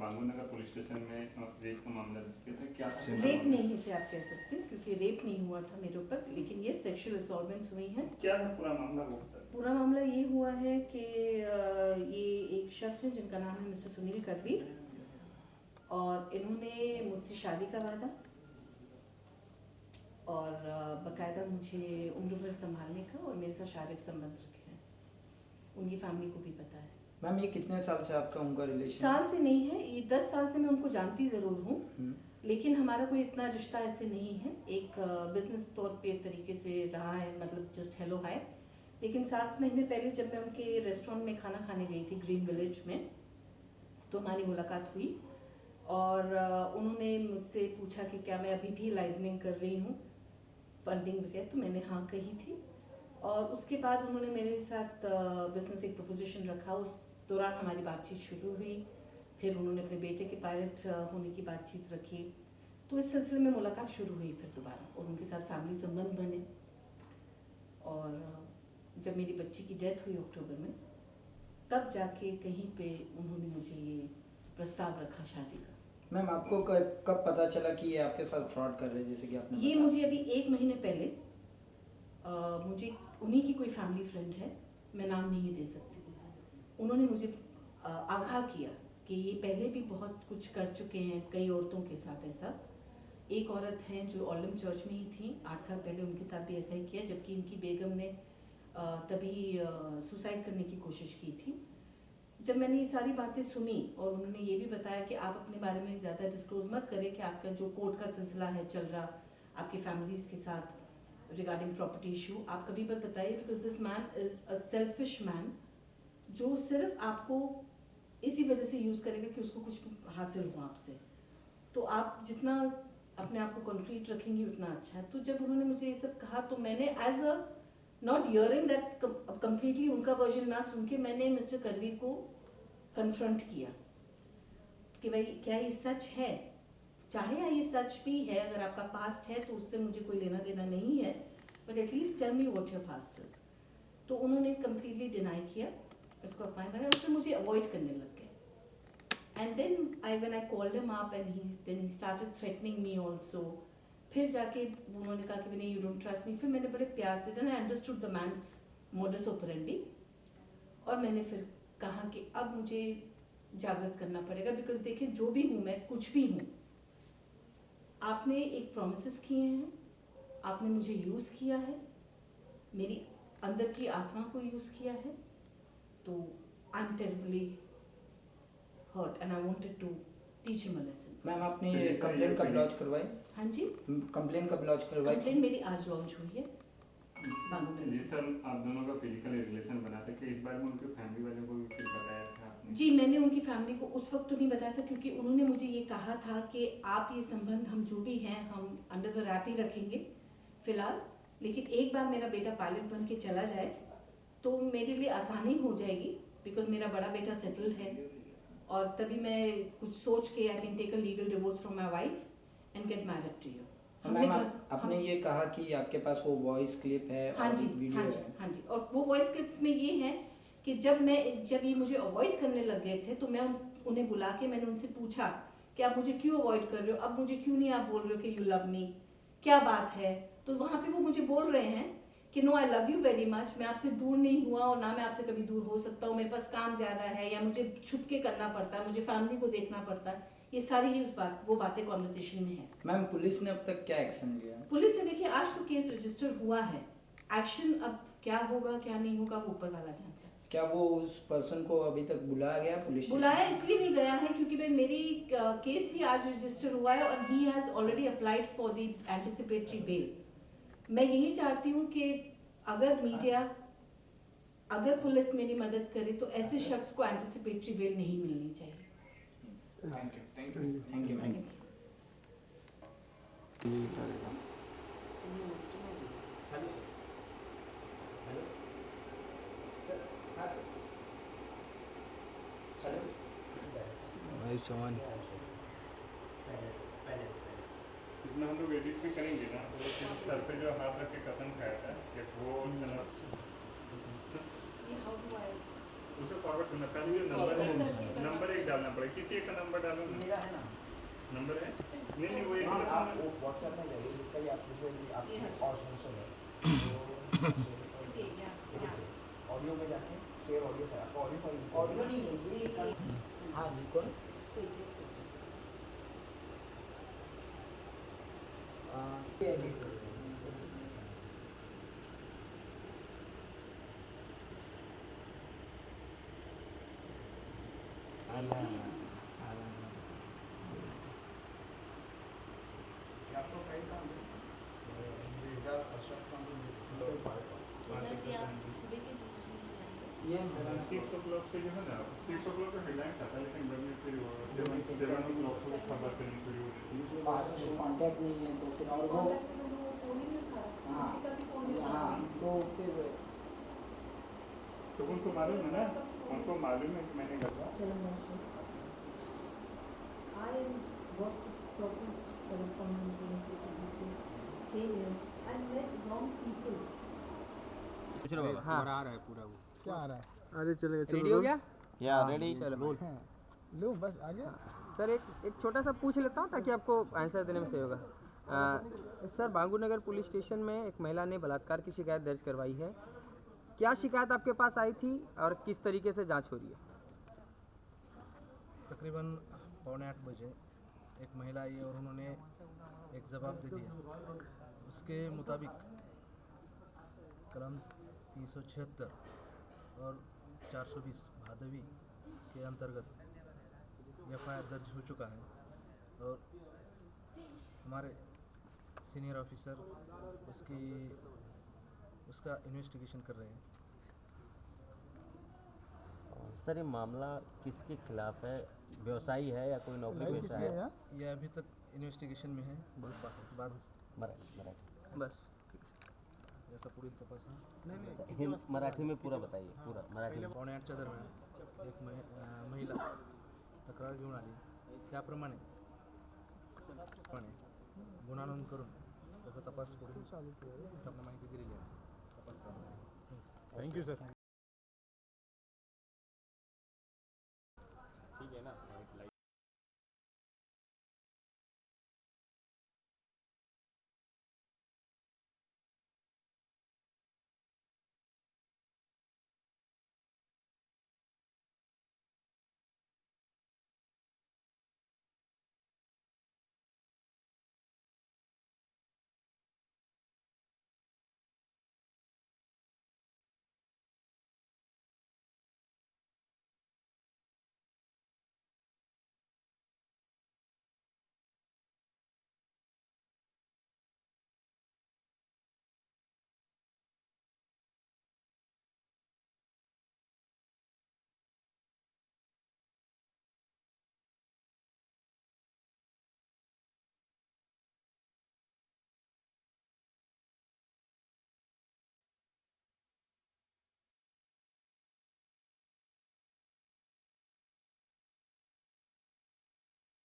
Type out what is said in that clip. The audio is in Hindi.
बांगूनगर पुलिस स्टेशन में रेप का मामला किया था, क्या रेप नहीं इसे आप कह सकते हैं, क्योंकि रेप नहीं हुआ था मेरे ऊपर, लेकिन ये सेक्सुअल असॉल्टमेंट्स हुई हैं। क्या था पूरा मामला? वो पूरा मामला ये हुआ है कि ये एक शख्स है जिनका नाम है मिस्टर सुनील करवीर, और इन्होंने मुझसे शादी का वादा और बाकायदा मुझे उम्र भर संभालने का और मेरे साथ शारीरिक संबंध रखे हैं। उनकी फैमिली को भी पता है। मैम ये कितने साल से आपका उनका रिलेशन? साल से नहीं है, ये 10 साल से मैं उनको जानती ज़रूर हूँ, लेकिन हमारा कोई इतना रिश्ता ऐसे नहीं है। एक बिजनेस तौर पे तरीके से रहा है, मतलब जस्ट हेलो हाय। लेकिन 7 महीने पहले जब मैं उनके रेस्टोरेंट में खाना खाने गई थी ग्रीन विलेज में, तो हमारी मुलाकात हुई और उन्होंने मुझसे पूछा कि क्या मैं अभी भी लाइजनिंग कर रही हूँ फंडिंग से, तो मैंने हाँ कही थी। और उसके बाद उन्होंने मेरे साथ बिजनेस एक प्रपोजिशन रखा, उस दौरान हमारी बातचीत शुरू हुई। फिर उन्होंने अपने बेटे के पायलट होने की बातचीत रखी, तो इस सिलसिले में मुलाकात शुरू हुई फिर दोबारा, और उनके साथ फैमिली संबंध बने। और जब मेरी बच्ची की डेथ हुई अक्टूबर में, तब जाके कहीं पे उन्होंने मुझे ये प्रस्ताव रखा शादी का। मैम आपको कब पता चला कि ये आपके साथ फ्रॉड कर रहे हैं, जैसे कि आपने ये मुझे अभी 1 महीने पहले मुझे उन्हीं की कोई फैमिली फ्रेंड है, मैं नाम नहीं दे सकती, उन्होंने मुझे आगाह किया कि ये पहले भी बहुत कुछ कर चुके हैं कई औरतों के साथ ऐसा। एक औरत हैं जो ऑलम चर्च में ही थी, 8 साल पहले उनके साथ भी ऐसा ही किया, जबकि इनकी बेगम ने तभी सुसाइड करने की कोशिश की थी। जब मैंने ये सारी बातें सुनी और उन्होंने ये भी बताया कि आप अपने बारे में ज़्यादा डिस्क्लोज मत करें कि आपका जो कोर्ट का सिलसिला है चल रहा आपके फैमिलीज़ के साथ रिगार्डिंग प्रॉपर्टी इशू, आप कभी मत बताइए, because this man is a selfish man जो सिर्फ आपको इसी वजह से यूज़ करेगा कि उसको कुछ हासिल हो आपसे। तो आप जितना अपने आप को कॉन्क्रीट रखेंगे उतना अच्छा है। तो जब उन्होंने मुझे ये सब कहा, तो मैंने as a not hearing that completely उनका वर्जन ना सुन के, मैंने मिस्टर करवीर को कन्फ्रंट किया कि भाई क्या ये सच है, चाहे ये सच भी है, अगर आपका पास्ट है तो उससे मुझे कोई लेना देना नहीं है, but at least tell me what your past is. तो उन्होंने कम्प्लीटली डिनाई किया, इसको अपना बना, और फिर मुझे अवॉइड करने लग गए। And then when I called him up and he started threatening me also। फिर जाके उन्होंने कहा कि नहीं, you don't trust me। फिर मैंने बड़े प्यार से, then I understood the man's modus operandi, और मैंने फिर कहा कि अब मुझे जागृत करना पड़ेगा, बिकॉज देखिए जो भी हूँ मैं, कुछ भी हूँ, आपने एक प्रोमिसेस किए हैं, आपने मुझे यूज़ किया है, मेरी अंदर की आत्मा को यूज़ किया है, तो I am terribly hurt and I wanted to teach him a lesson. Ma'am आपने ये कंप्लेंट कब लॉन्च करवाई? हाँ जी, कंप्लेंट कब लॉन्च करवाई? कंप्लेंट मेरी आज लॉन्च हुई है। जी सर, आप दोनों का फिजिकल रिलेशन बना था कि इस बार में उनके फैमिली वालों को भी कुछ बताया था आपने? जी, मैंने उनकी फैमिली को उस वक्त तो नहीं बताया था, क्योंकि उन्होंने मुझे ये कहा था कि आप ये संबंध, हम जो भी हैं, हम अंडर द रैप ही रखेंगे फिलहाल, लेकिन एक बार मेरा बेटा पायलट बन के चला जाए तो मेरे लिए आसानी हो जाएगी, बिकॉज मेरा बड़ा बेटा सेटल है, और तभी मैं कुछ सोच के I can take a legal divorce from my wife and get married to you. Ma'am आपने ये कहा कि आपके पास वो वॉइस क्लिप है हाँ और जी, वीडियो हाँ जी, है। हाँ जी, और वो वॉइस क्लिप्स में ये है कि जब ये मुझे अवॉइड करने लग गए थे, तो मैं उन्हें बुला के मैंने उनसे पूछा कि आप मुझे क्यों अवॉइड कर रहे हो, अब मुझे क्यों नहीं आप बोल रहे हो कि यू लव मी, क्या बात है? तो वहाँ पे वो मुझे बोल रहे हैं कि no, I love you very much, मैं आपसे दूर नहीं हुआ और ना मैं आपसे कभी दूर हो सकता हूँ, मेरे पास काम ज़्यादा है, या मुझे छुप के करना पड़ता है, मुझे फैमिली को देखना पड़ता है, ये सारी ही वो बातें कॉन्वर्सेशन में है। मैम पुलिस ने अब तक क्या एक्शन लिया? पुलिस ने, देखिए आज तो केस रजिस्टर हुआ है, एक्शन अब क्या होगा क्या नहीं होगा वो ऊपर वाला जानता है। क्या वो उस पर्सन को अभी तक बुलाया गया पुलिस? बुलाया इसलिए नहीं गया है क्योंकि भाई मेरी केस ही आज रजिस्टर हुआ है और he has already applied for the anticipatory bell. मैं यही चाहती हूँ कि अगर मीडिया, अगर पुलिस मेरी मदद करे तो ऐसे शख्स को एंटिसिपेटरी बेल नहीं मिलनी चाहिए। Thank you, thank you, thank you, thank you. Chauhan, इसमें हम लोग एडिट भी करेंगे ना, तो सर पे जो हाथ रख के कसम खाया था कि वो ये हाउ डू आई उसे फॉरवर्ड करना, पहले जो नंबर एक डालना पड़ेगा, किसी एक का नंबर डालो ना। मेरा है ना नंबर है नहीं नहीं, वो एक हाँ, रखो आप ना। वो व्हाट्सएप में जाइए जिसका भी आप मुझे ये आपकी है। और टेंशन है ये यहाँ से यहाँ। ऑडियो में जाके शेयर ऑडियो फाइल, आपका ऑडियो फाइल ऑडियो नहीं है ये हाँ बिल्कुल इसको eject कर दीजिए। ये edit कर दो। आपका फाइल कहाँ है? एजाज अशरफ खान जैसे आप सुबह के 2 बजे चलाएंगे। ये सर 6 o'clock से जो है ना, 6 o'clock का हेडलाइन आता है, लेकिन जब मैं फिर 7 o'clock से खबर करनी शुरू हो जाती है। पास कांटेक्ट नहीं है तो फिर और वो कॉन्टैक्ट में तो वो फोन ही नहीं उठा रहा, हाँ। किसी का भी फोन नहीं उठा हाँ रहा। तो फिर तो उनको मालूम है ना, उनको मालूम है कि मैंने गलत Television. I worked with topmost correspondent in BBC, came here and met wrong people. पूछ रहे बाबा तुम्हारा आ रहा है पूरा वो क्या आ रहा है? अरे चलेगा चलो रेडी हो गया या रेडी चलो लो बस आ गया। सर एक छोटा सा पूछ लेता हूँ ताकि आपको आंसर देने में सही होगा। सर बांगू नगर पुलिस स्टेशन में एक महिला ने बलात्कार की शिकायत दर्ज करवाई है, क्या शिकायत आपके पास आई थी और किस तरीके से जांच हो रही है? तकरीबन 7:45 बजे एक महिला आई और उन्होंने एक जवाब दे दिया। उसके मुताबिक कलम 376 और 420 भादवी के अंतर्गत FIR दर्ज हो चुका है और हमारे सीनियर ऑफिसर उसका इन्वेस्टिगेशन कर रहे हैं। सर ये मामला किसके खिलाफ है? व्यवसायी है या कोई नौकरी पेशा है? यह अभी तक इन्वेस्टिगेशन में है। बाद मराठी बस याचा पुढील तपास हा मराठी में पूरा बताइए, पूरा मराठी में। 7:45च्या दरम्यान एक महिला तक्रार घेऊन आली, त्याप्रमाणे गुन्हा नोंद करून त्याचा तपास पुढील त्यांना माहिती दिलेली आहे। तपास चालू आहे। Thank you sir.